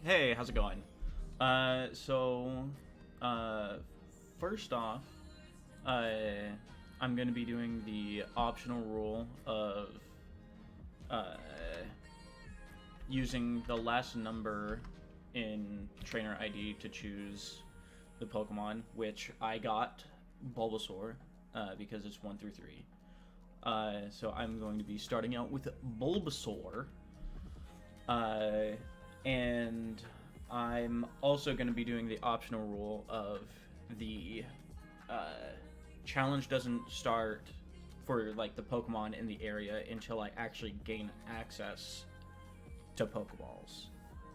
Hey, how's it going? So, first off, uh, I'm going to be doing the optional rule of uh, using the last number in trainer ID to choose the Pokemon, which I got Bulbasaur because it's 1 through 3. So I'm going to be starting out with Bulbasaur. And I'm also going to be doing the optional rule of the challenge doesn't start for like the Pokemon in the area until I actually gain access to Pokeballs.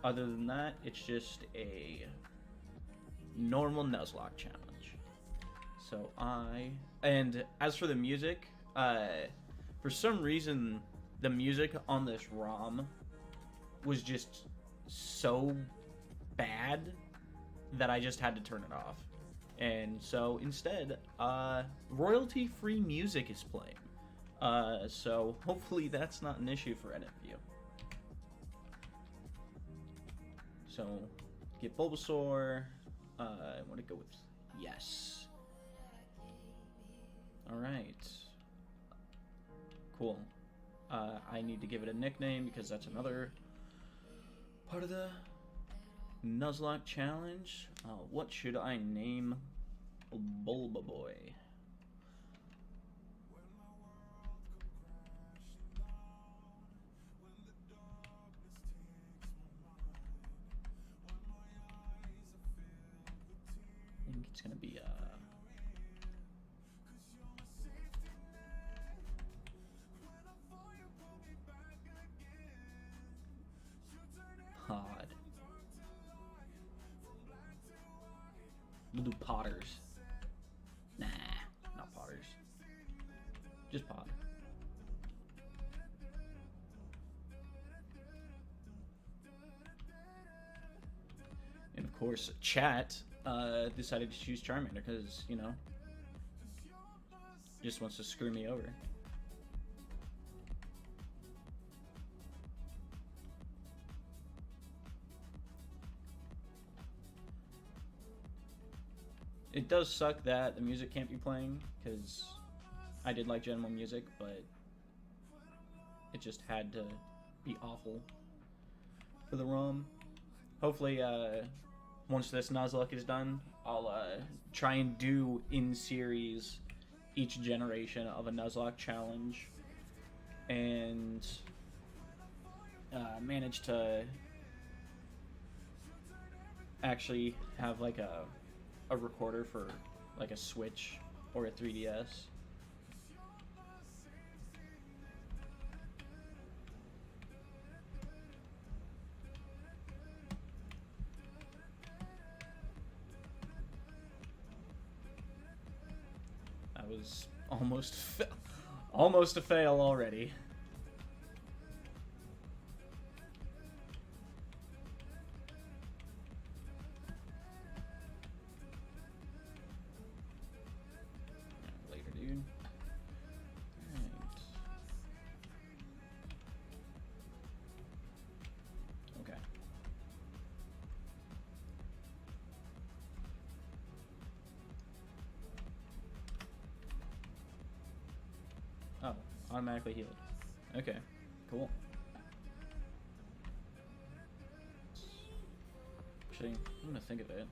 Other than that, it's just a normal Nuzlocke challenge. And as for the music, for some reason the music on this ROM was just so bad that I just had to turn it off. And so instead, royalty-free music is playing. So hopefully that's not an issue for any of you. So get Bulbasaur. I want to go with yes. Alright. Cool. I need to give it a nickname because that's another part of the Nuzlocke challenge. What should I name Bulba Boy? I think it's gonna be Pod. We'll do Potters. Nah, not Potters. Just Pod. And of course, chat decided to choose Charmander because, you know, just wants to screw me over. It does suck that the music can't be playing, because I did like general music, but it just had to be awful for the ROM. Hopefully, once this Nuzlocke is done, I'll try and do in-series each generation of a Nuzlocke challenge, and manage to actually have like a recorder for like a Switch or a 3DS. That was almost a fail already. Oh, automatically healed. Okay, cool. Actually, I'm gonna think of it.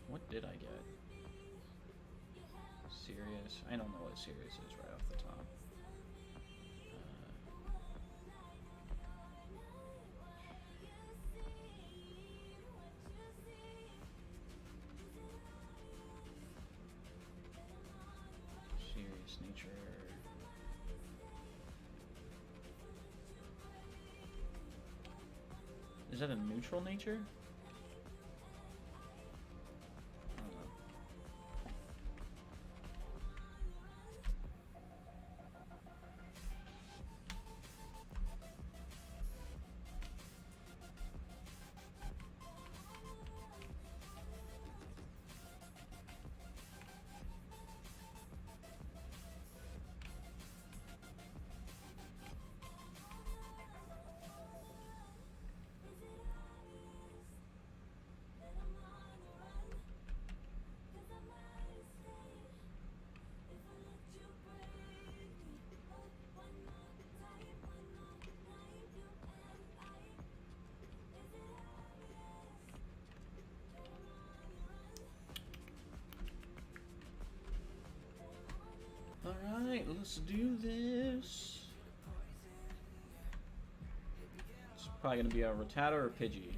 What did I get? Serious. I don't know what serious is right off the top. Serious nature. Is that a neutral nature? I don't know. Alright, let's do this. It's probably gonna be a Rattata or a Pidgey.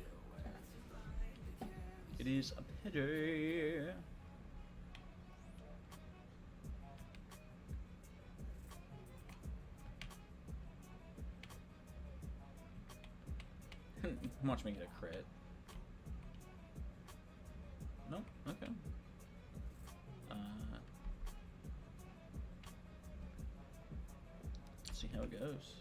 It is a Pidgey. Watch me get a crit. Nope, okay. Let's see how it goes.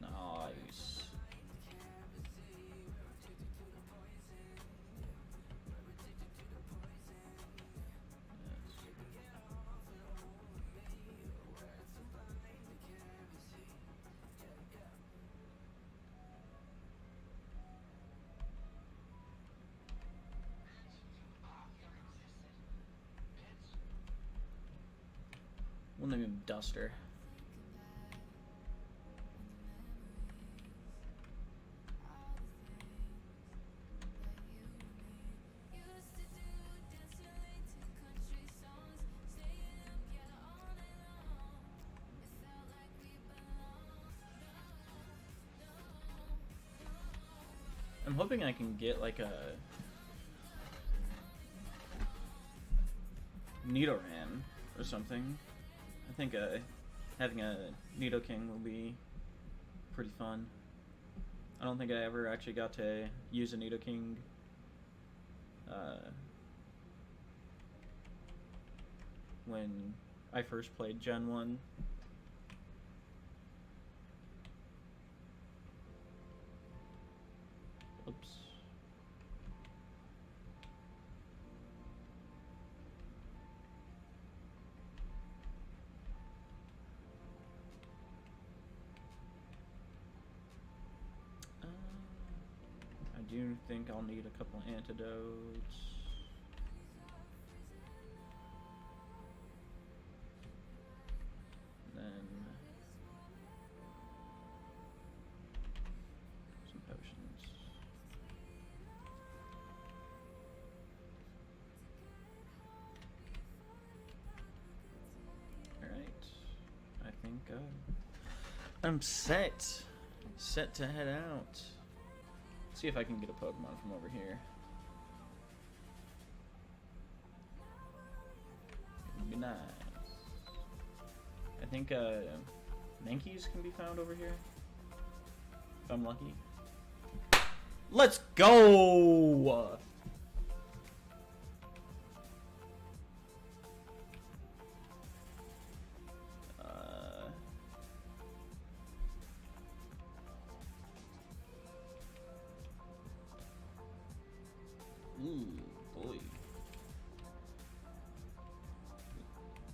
Nice. We'll name him Duster. I'm hoping I can get like a Nidoran or something. I think having a Nidoking will be pretty fun. I don't think I ever actually got to use a Nidoking when I first played Gen 1. Oops. I do think I'll need a couple antidotes. And then some potions. Alright. I think I'm set. Set to head out. See if I can get a Pokemon from over here. It would be nice. I think Mankeys can be found over here. If I'm lucky. Let's go! Ooh, boy.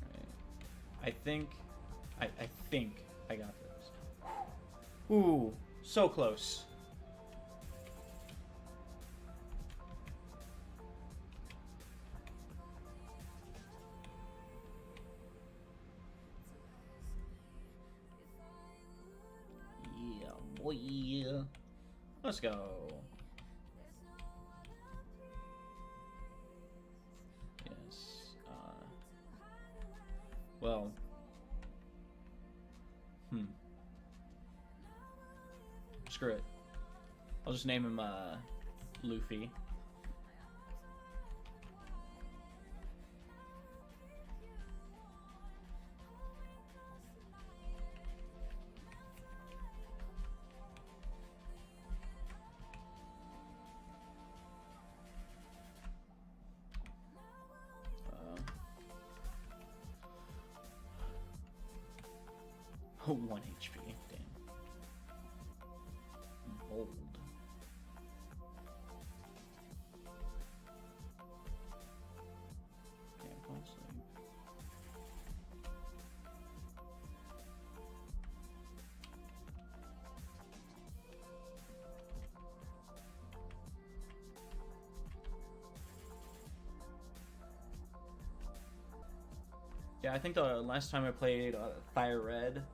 Right. I think I got this. Ooh, so close. Yeah, boy. Let's go. Well, screw it. I'll just name him Luffy. Oh, 1 HP. Damn. Bold. Can't fall asleep. Yeah, I think the last time I played Fire Red,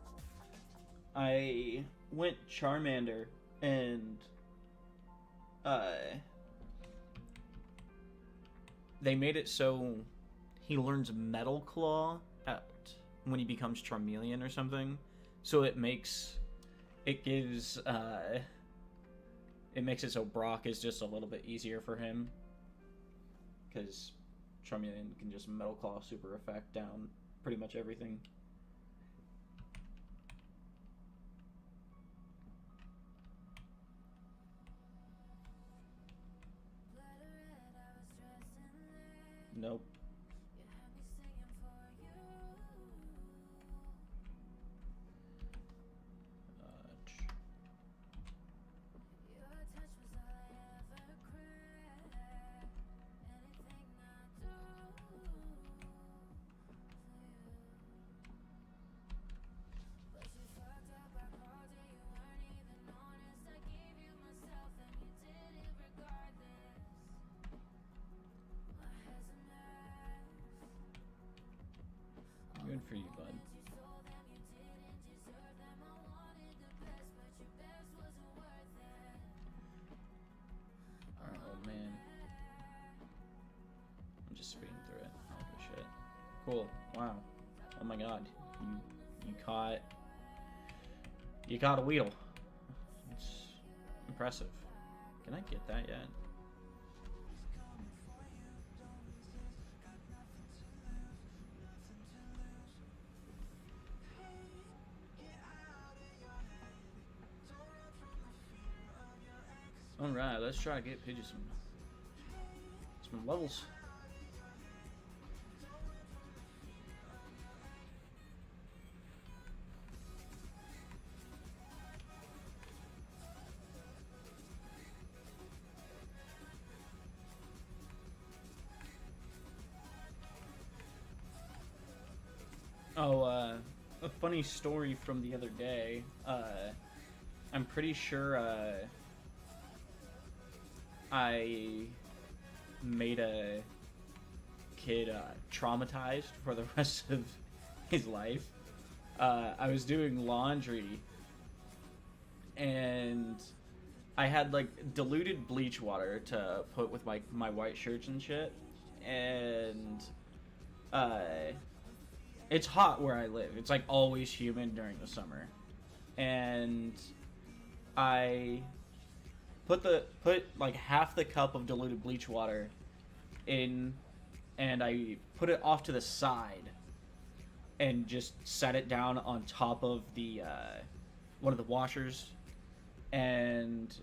I went Charmander and they made it so he learns Metal Claw when he becomes Charmeleon or something. So it makes it gives it makes it so Brock is just a little bit easier for him, because Charmeleon can just Metal Claw super effect down pretty much everything. Nope. Good for you, bud. Alright, old man. I'm just speeding through it. I don't give a shit. Cool. Wow. Oh my god. You caught a Weedle. It's impressive. Can I get that yet? Alright, let's try to get Pidgey some levels. Oh, a funny story from the other day. I'm pretty sure, I made a kid traumatized for the rest of his life. I was doing laundry, and I had like diluted bleach water to put with my white shirts and shit, and it's hot where I live. It's like always humid during the summer, and I put like half the cup of diluted bleach water in, and I put it off to the side and just set it down on top of the one of the washers. And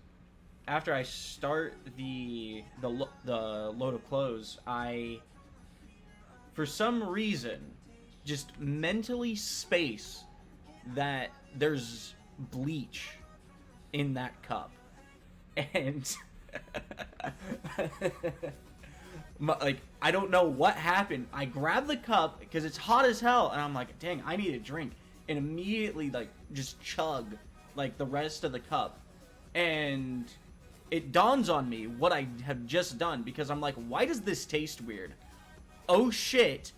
after I start the load of clothes, I, for some reason, just mentally space that there's bleach in that cup. And like, I don't know what happened. I grabbed the cup because it's hot as hell, and I'm like, dang, I need a drink. And immediately, like, just chug like the rest of the cup. And it dawns on me what I have just done, because I'm like, why does this taste weird? Oh shit,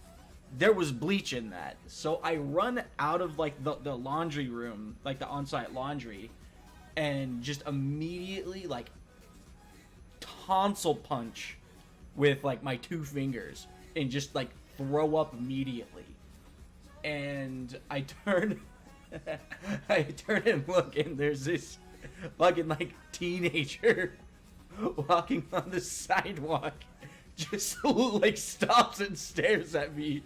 there was bleach in that. So I run out of like the laundry room, like the on-site laundry, and just immediately like tonsil punch with like my 2 fingers and just like throw up immediately. And I turn and look, and there's this fucking like teenager walking on the sidewalk, just like stops and stares at me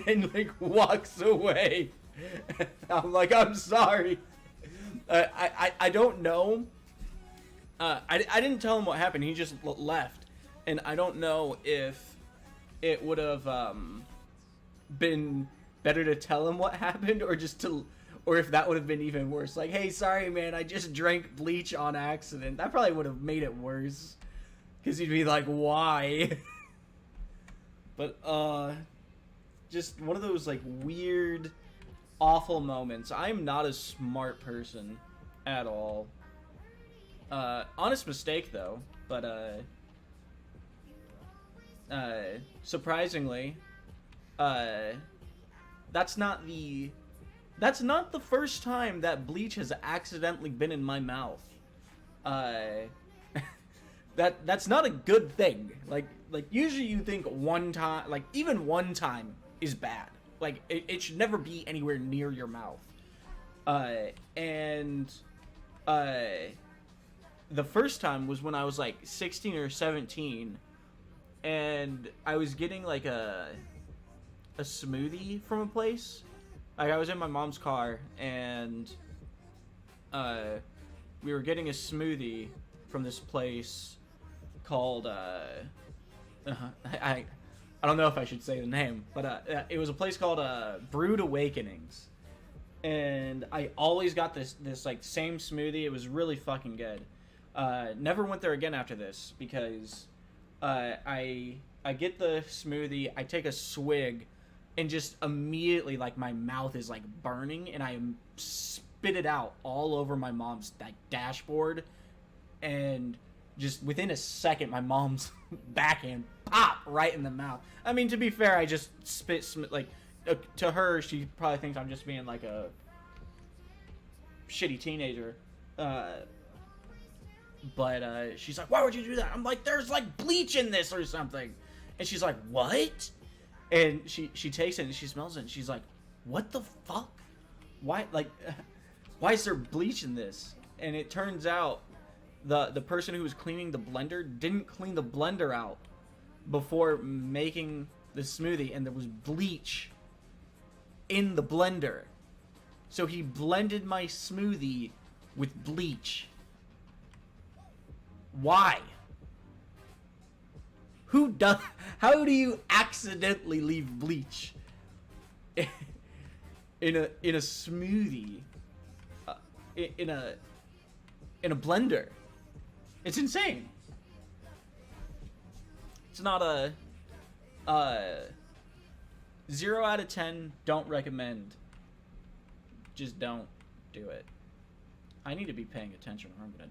and like walks away. I'm like, I'm sorry. I don't know. I didn't tell him what happened. He just left, and I don't know if it would have been better to tell him what happened, or if that would have been even worse. Like, hey, sorry, man, I just drank bleach on accident. That probably would have made it worse, because he'd be like, why? But just one of those like weird, awful moments. I'm not a smart person at all. Honest mistake though, but surprisingly, that's not the first time that bleach has accidentally been in my mouth. that's not a good thing. Like usually you think one time, like even one time is bad. Like it should never be anywhere near your mouth. And the first time was when I was like 16 or 17, and I was getting like a smoothie from a place. Like I was in my mom's car, and we were getting a smoothie from this place called I don't know if I should say the name, but it was a place called Brewed Awakenings, and I always got this like same smoothie. It was really fucking good. Never went there again after this because I get the smoothie, I take a swig, and just immediately like my mouth is like burning, and I spit it out all over my mom's like dashboard, and just within a second my mom's backhand pop right in the mouth. I mean, to be fair, I just spit like to her she probably thinks I'm just being like a shitty teenager. But she's like, why would you do that? I'm like, there's like bleach in this or something. And she's like, what? And she takes it and she smells it and she's like, what the fuck? Why, like, why is there bleach in this? And it turns out the person who was cleaning the blender didn't clean the blender out before making the smoothie, and there was bleach in the blender. So he blended my smoothie with bleach. Why? Who does? How do you accidentally leave bleach in a smoothie in a blender? It's insane. It's not a 0 out of 10. Don't recommend. Just don't do it. I need to be paying attention or I'm gonna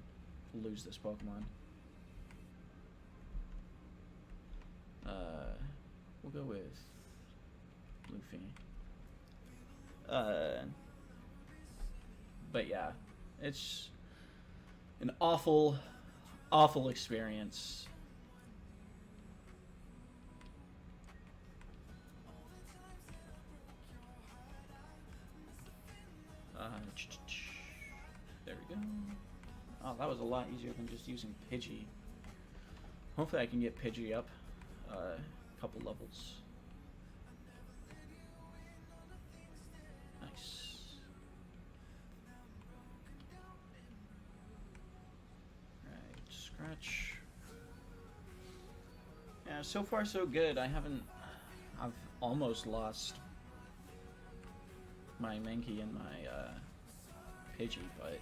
lose this Pokemon. We'll go with Luffy. But yeah, it's an awful experience. There we go. Oh, that was a lot easier than just using Pidgey. Hopefully I can get Pidgey up a couple levels. Nice. Alright, scratch. Yeah, so far so good. I've almost lost my Mankey and my Pidgey, but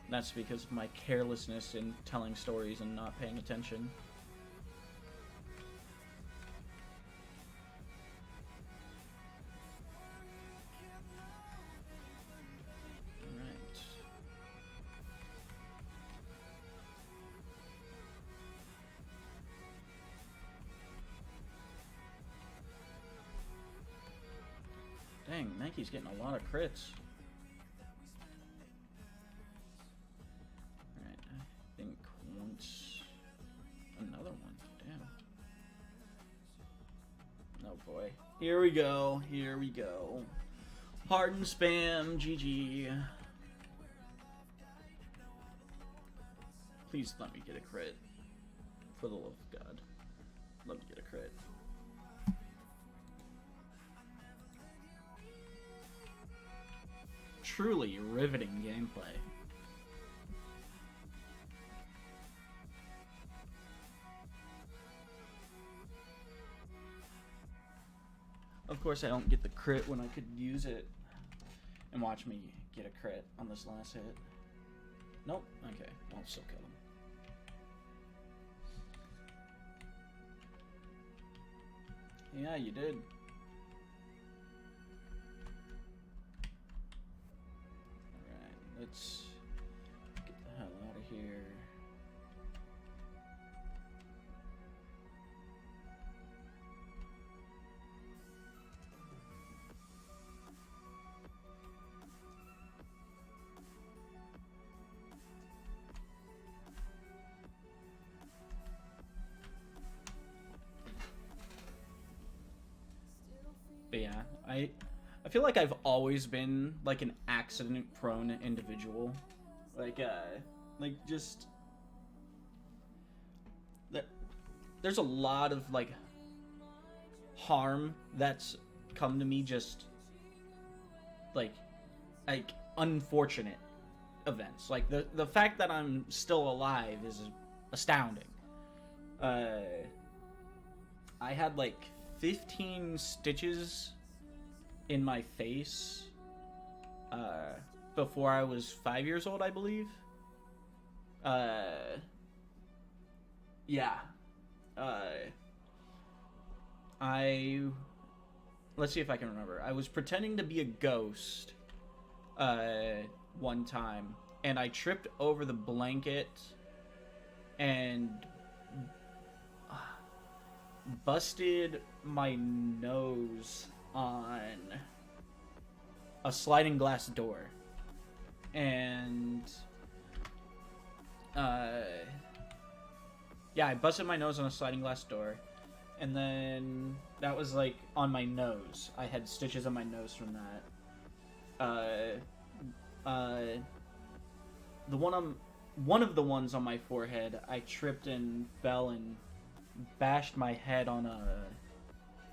that's because of my carelessness in telling stories and not paying attention. Alright. Dang, Mankey's getting a lot of crits. Another one. Damn. Oh boy. Here we go. Here we go. Harden spam. GG. Please let me get a crit. For the love of God. Let me get a crit. Truly riveting gameplay. Of course I don't get the crit when I could use it. And watch me get a crit on this last hit. Nope. Okay. I'll still kill him. Yeah, you did. Alright, let's get the hell out of here. But yeah, I feel like I've always been like an accident-prone individual. Like just there's a lot of like harm that's come to me just like unfortunate events. Like the fact that I'm still alive is astounding. I had like 15 stitches in my face before I was 5 years old, I believe. Yeah. Let's see if I can remember. I was pretending to be a ghost one time, and I tripped over the blanket and busted my nose on a sliding glass door. And yeah, I busted my nose on a sliding glass door. And then that was like on my nose. I had stitches on my nose from that. One of the ones on my forehead, I tripped and fell and bashed my head on a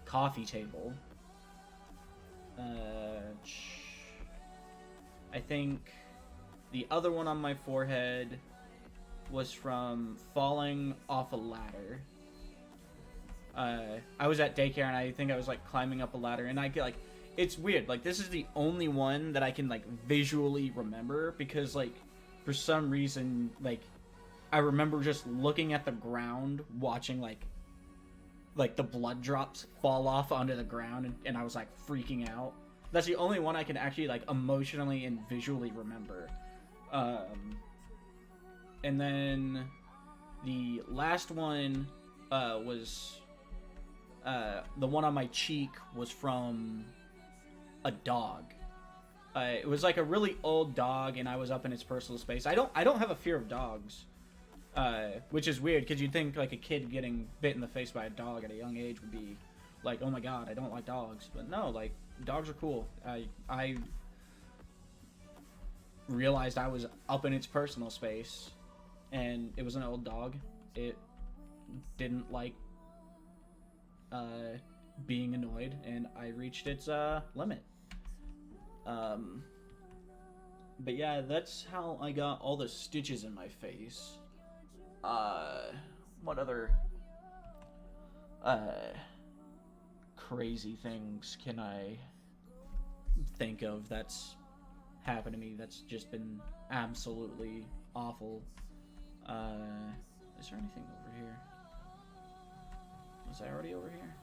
coffee table. I think the other one on my forehead was from falling off a ladder. I was at daycare and I think I was like climbing up a ladder, and I get like, it's weird. Like, this is the only one that I can like visually remember, because like for some reason, like I remember just looking at the ground, watching like the blood drops fall off onto the ground, and I was like freaking out. That's the only one I can actually like emotionally and visually remember. And then the last one was the one on my cheek was from a dog. It was like a really old dog, and I was up in its personal space. I don't have a fear of dogs, which is weird, because you'd think like a kid getting bit in the face by a dog at a young age would be like, oh my god, I don't like dogs. But no, like, dogs are cool. I realized I was up in its personal space, and it was an old dog. It didn't like being annoyed, and I reached its limit. But yeah, that's how I got all the stitches in my face. What other crazy things can I think of that's happened to me that's just been absolutely awful? Is there anything over here? Was I already over here?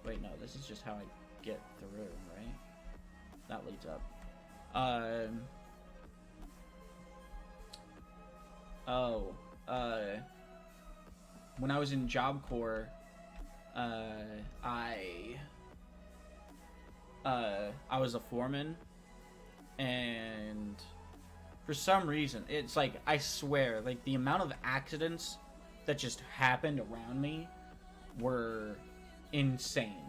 Wait, no, this is just how I get through, right? That leads up. When I was in Job Corps, I was a foreman, and for some reason, it's like, I swear, like, the amount of accidents that just happened around me were insane.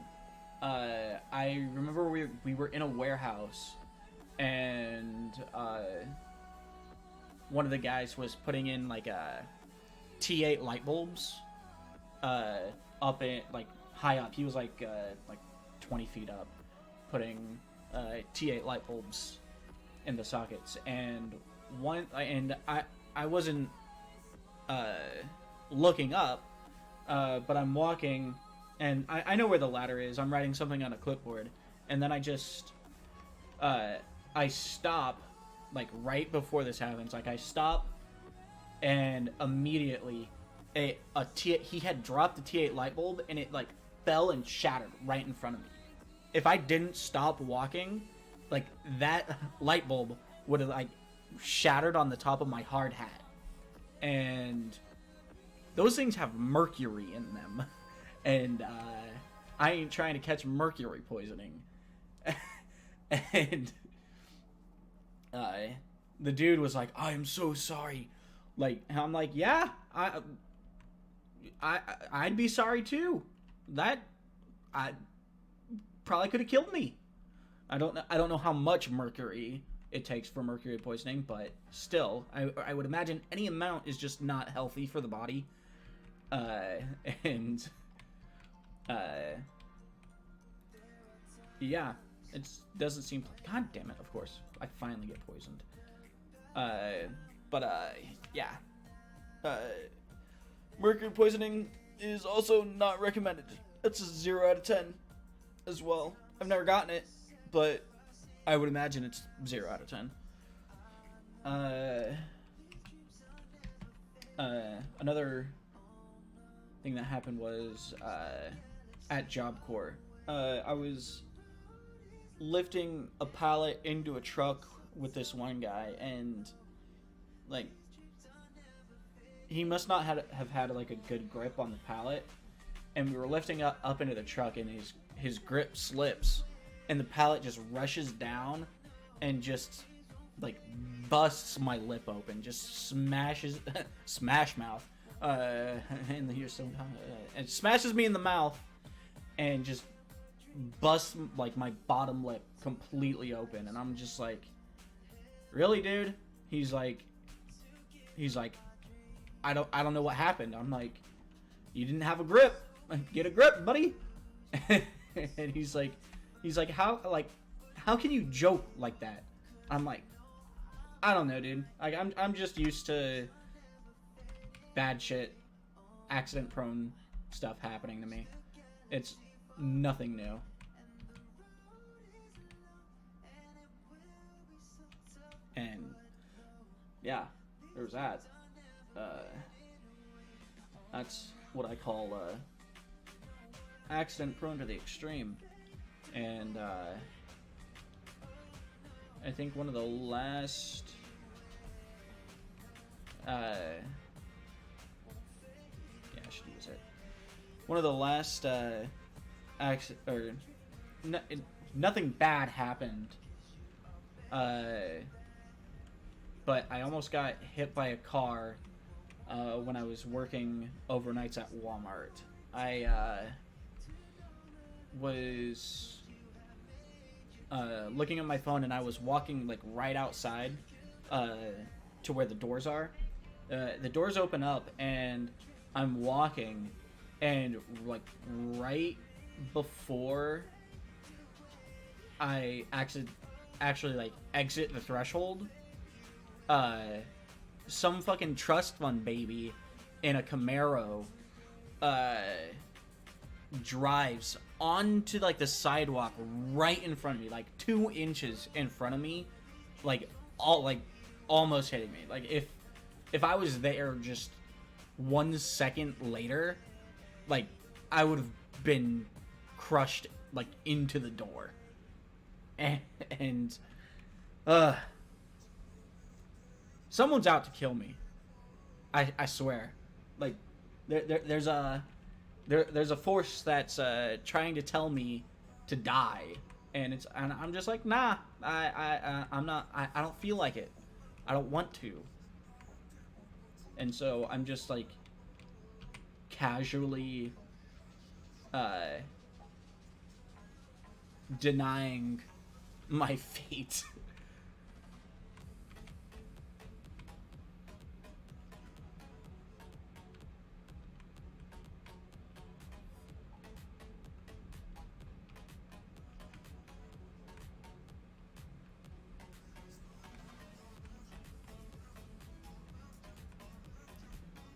I remember we were in a warehouse, and one of the guys was putting in like T8 light bulbs up in, like, high up. He was like 20 feet up, putting T8 light bulbs in the sockets. And I wasn't looking up, but I'm walking, and I know where the ladder is. I'm writing something on a clipboard, and then I just I stop, like, right before this happens. Like, I stop, and immediately he had dropped the T8 light bulb, and it like fell and shattered right in front of me. If I didn't stop walking, like, that light bulb would have like shattered on the top of my hard hat. And those things have mercury in them, and I ain't trying to catch mercury poisoning. And the dude was like, "I am so sorry." Like, and I'm like, "Yeah, I'd be sorry too. probably could have killed me. I don't know how much mercury it takes for mercury poisoning, but still, I would imagine any amount is just not healthy for the body. And yeah, it doesn't seem. God damn it! Of course, I finally get poisoned. Yeah. Mercury poisoning is also not recommended. It's a 0 out of 10 as well. I've never gotten it, but I would imagine it's 0 out of 10. Another thing that happened was at Job Corps. I was lifting a pallet into a truck with this one guy, and like he must not have had like a good grip on the pallet, and we were lifting up into the truck, and his grip slips, and the pallet just rushes down and just like busts my lip open, just smashes smash mouth and here's some it smashes me in the mouth and just busts like my bottom lip completely open, and I'm just like, really, dude? He's like I don't know what happened. I'm like, you didn't have a grip. Get a grip, buddy. And he's like how can you joke like that? I'm like, I don't know, dude. Like I'm just used to bad shit, accident prone stuff happening to me. It's nothing new. And yeah, there was that. That's what I call accident prone to the extreme. And I think one of the last I should use it. One of the last nothing bad happened, but I almost got hit by a car when I was working overnights at Walmart. I was looking at my phone, and I was walking like right outside to where the doors are. The doors open up, and I'm walking, and like right before I actually like exit the threshold, some fucking trust fund baby in a Camaro drives onto like the sidewalk right in front of me, like 2 inches in front of me, like almost hitting me. Like if I was there just 1 second later, like I would have been crushed like into the door. And someone's out to kill me. I swear. Like there's a force that's trying to tell me to die, and I'm just like, nah. I'm not. I don't feel like it. I don't want to. And so I'm just like casually denying my fate.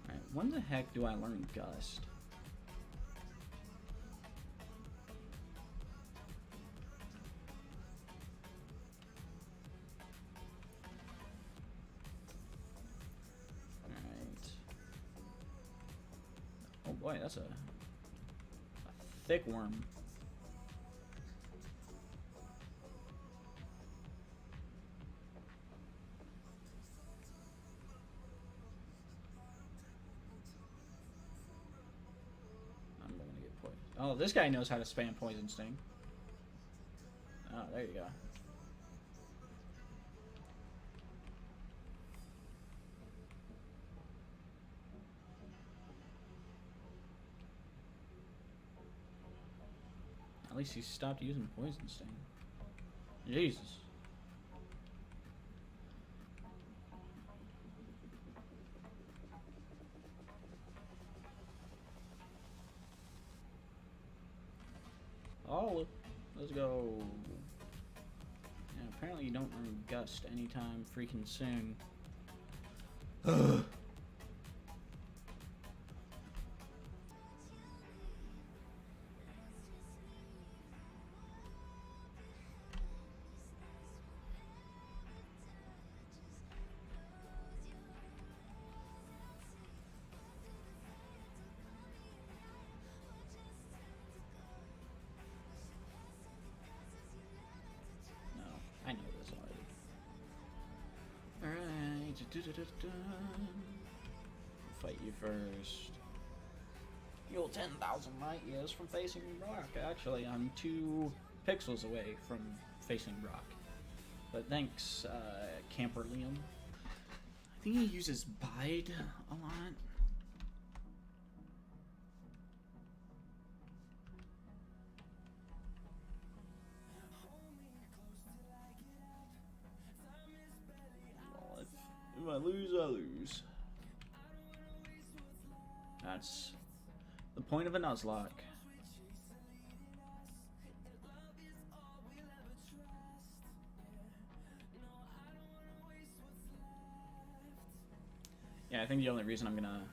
Alright, when the heck do I learn Gust? Oh boy, that's a thick worm. I'm gonna get poisoned. Oh, this guy knows how to spam Poison Sting. Oh, there you go. At least he stopped using Poison Sting. Jesus. Oh, let's go. Yeah, apparently you don't learn Gust anytime freaking soon. Ugh. I know this already. Alright. Fight you first. You're 10,000 light years from facing rock. Actually, I'm 2 pixels away from facing rock. But thanks, Camper Liam. I think he uses Bide a lot. If I lose, I lose. That's the point of a Nuzlocke. Yeah, I think the only reason I'm gonna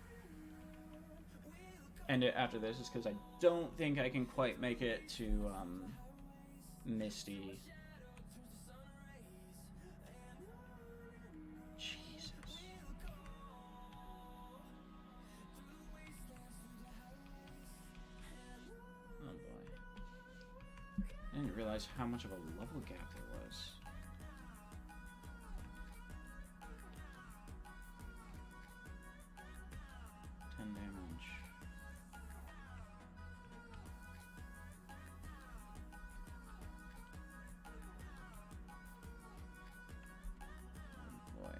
end it after this is because I don't think I can quite make it to Misty. I didn't realize how much of a level gap there was. Damage. Oh boy.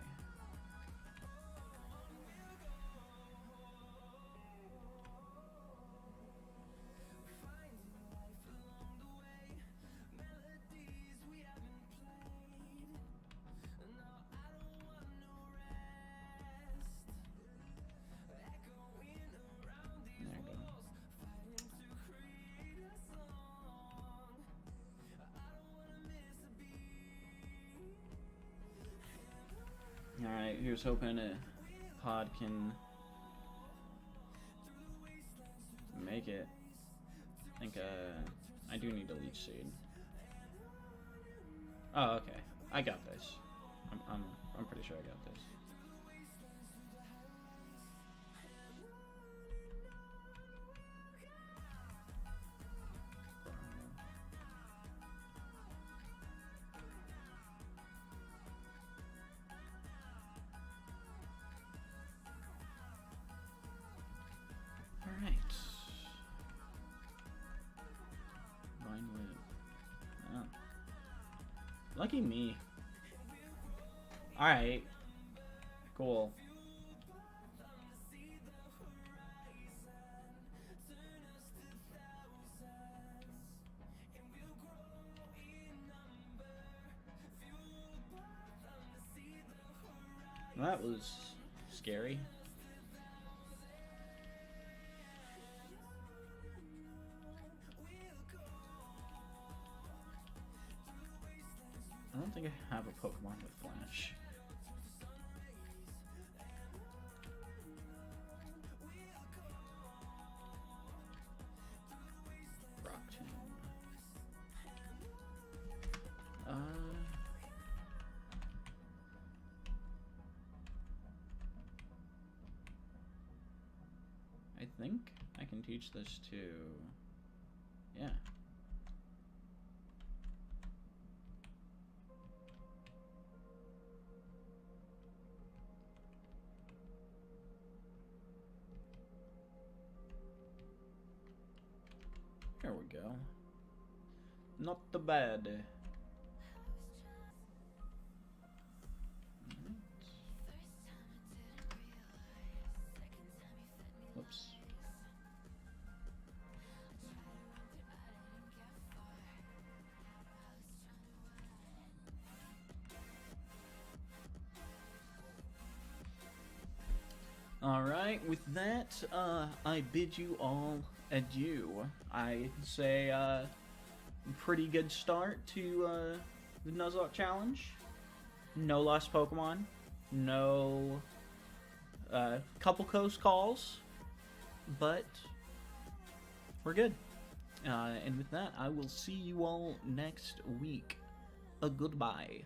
Alright, here's hoping a pod can make it. I think I do need a leech seed. Oh, okay. I got this. I'm pretty sure I got this. Alright. Vine Whip. Oh. Lucky me. Alright. Cool. That was scary. I don't think I have a Pokemon with Flash. Rock Tomb. I think I can teach this to... Yeah. There we go. Not too bad. Whoops. Alright, with that, I bid you all adieu. I say, pretty good start to, the Nuzlocke challenge. No lost Pokemon. No, couple close calls. But, we're good. And with that, I will see you all next week. Goodbye.